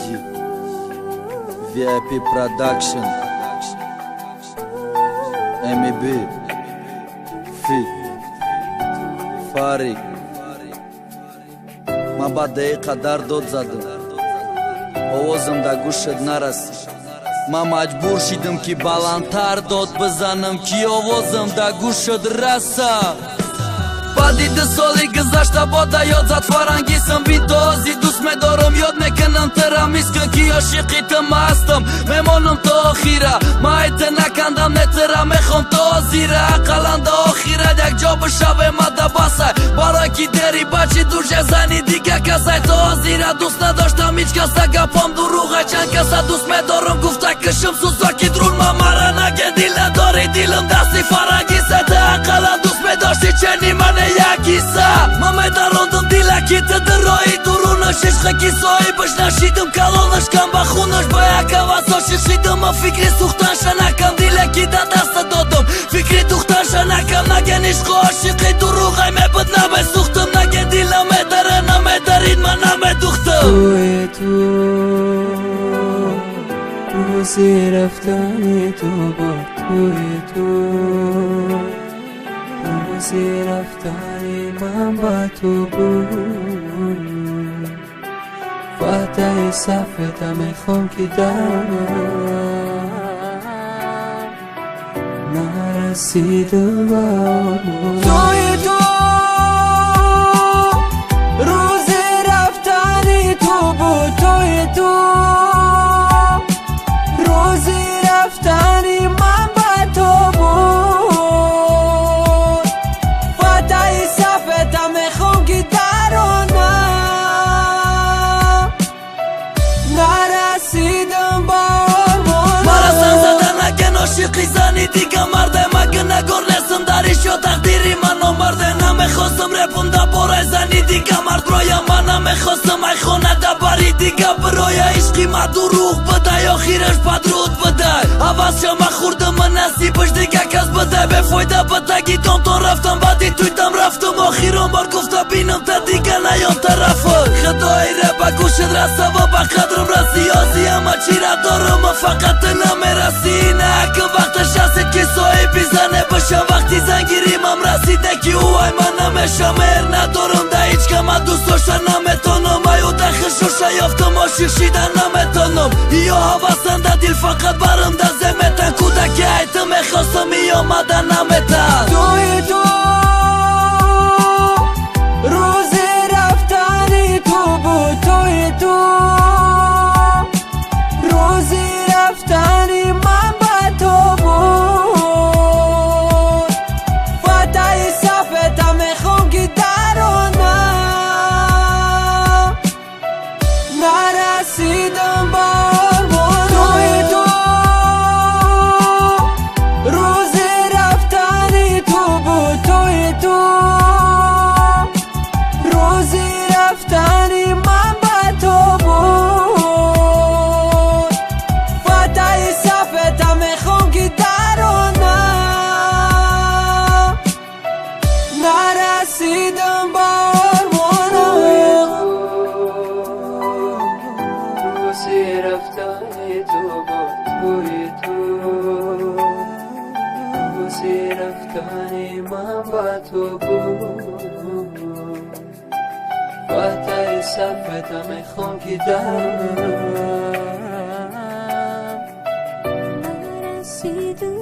Biggie, VIP Production, MEB, Fit, Farik. ما با دقیقه در داد زدم، آوازم دا گوشت نرسید. ما مجبور شدم که بلندتر داد بزنم که آوازم دا گوشت رسید. بعدی 2 سالی گذشته بادا یاد زد فرنگیسم بی تازی دوست میدارم یاد میکنم ترا میسکن که عاشقیتم هستم میمانم تا آخیره ما ایت نکندم نترا میخوام تا آزیره اقلند آخیره یک جا بشوه مده بسه برای که دری بچی دوشه زنی دیگه کسه تا آزیره دوست نداشتم هیچ کسه گپام دروغه چند کسه دوست میدارم گفته کشم سوزا که درون ما مره نگه دیل نداری دیلم دستی فرنگیسه تا اقلند دوست میداشتی چنی منه یکیسه ما میداروندم دیلکی تدرایی درونش عشق کی صاحبش نشیدم کلانش کم بخونش با یک واسا شیدم ما فکری سوختنش نکم دیلکی در دست دادم فکری دوختنش نکم نگن عشق عاشقی دروغی میبود نمیسوختم نگه دیلم میداره نمیدارید من نمیدوختم توی روزی رفتنی تو با روزی رفتنی من با تو بود فاتحه صفت میخوام که دارم نرسیدم با توی روزی رفتنی تو بود توی روزی رفتنی من با تو بود فاتحه صفت میخوام که دارم نرسیدم با مراسم زدن نگن عاشقی زنی دیگه مرده مگه نگار نسم داریش یا تقدیری من مرده نمیخواستم رپم دا برای زنی دیگه مرد برای من نمیخواستم ای خونه دا بری دیگه برای عشقی ما دروغ بده یا خیرش پدرود بده عوض شما خوردم من نصیبش دیگه کس بده به فایده بده گیتام تا رفتم بعدی تویتم رفتم آخیرم بار گفته بینم تا دیگه نیام طرفت خدای رب گوشت رسه و با قدرم رسی آزی اما چی را دارم فقط نمیرسی نه که وقتش هست که صاحبی زنه بشم وقتی زنگیریم هم رسیده که اوهای من نمیشم مهر ندارم ده هیچ که من دوست داشتن نمیتونم ایو ده خشوشه یافتم عاشق شیدن نمیتونم یا حواسنده دیل فقط برم ده زمتن کودکی ایتم میخواستم ای آمدن نمیتن توی روزی رفتنی تو بود توی روزی رفتنی من با تو بود فاتحه صفت میخوام که دارم نرسیدم با توی روزی رفتنی تو بود توی روزی رفتنی من با تو بود فاتحه صفت میخوام که دارم نرسیدم با روزی رفتنی تو بود روزی رفتنی من با تو بود فاتحه صفت میخوام که دارم نرسیدم